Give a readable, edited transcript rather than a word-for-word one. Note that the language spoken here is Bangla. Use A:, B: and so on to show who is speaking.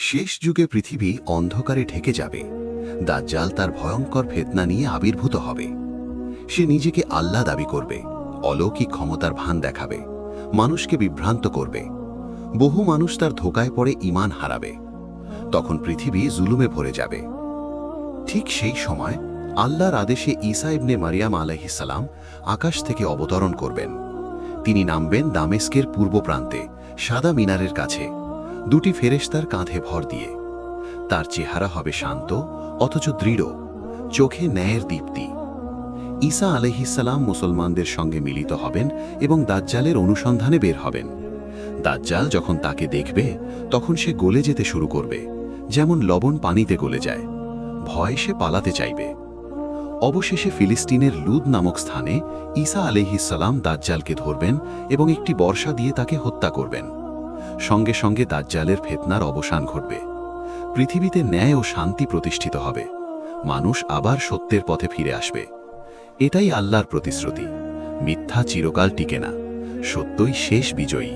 A: শেষ যুগে পৃথিবী অন্ধকারে ঢেকে যাবে। দাজ্জাল তার ভয়ঙ্কর ফিতনা নিয়ে আবির্ভূত হবে। সে নিজেকে আল্লাহ দাবি করবে, অলৌকিক ক্ষমতার ভান দেখাবে, মানুষকে বিভ্রান্ত করবে। বহু মানুষ তার ধোঁকায় পড়ে ঈমান হারাবে। তখন পৃথিবী জুলুমে ভরে যাবে। ঠিক সেই সময় আল্লাহর আদেশে ঈসা ইবনে মারিয়াম আলাইহিস সালাম আকাশ থেকে অবতরণ করবেন। তিনি নামবেন দামেস্কের পূর্ব প্রান্তে সাদা মিনারের কাছে, দুটি ফেরেশতার কাঁধে ভর দিয়ে। তার চেহারা হবে শান্ত অথচ দৃঢ়, চোখে ন্যায়ের দীপ্তি। ঈসা আলাইহিস সালাম মুসলমানদের সঙ্গে মিলিত হবেন এবং দাজ্জালের অনুসন্ধানে বের হবেন। দাজ্জাল যখন তাকে দেখবে তখন সে গলে যেতে শুরু করবে, যেমন লবণ পানিতে গলে যায়। ভয় সে পালাতে চাইবে। অবশেষে ফিলিস্তিনের লুদ নামক স্থানে ঈসা আলাইহিস সালাম দাজ্জালকে ধরবেন এবং একটি বর্শা দিয়ে তাকে হত্যা করবেন। সঙ্গে সঙ্গে দাজ্জালের ফিতনার অবসান ঘটবে। পৃথিবীতে ন্যায় ও শান্তি প্রতিষ্ঠিত হবে। মানুষ আবার সত্যের পথে ফিরে আসবে। এটাই আল্লাহর প্রতিশ্রুতি। মিথ্যা চিরকাল টিকে না, সত্যই শেষ বিজয়ী।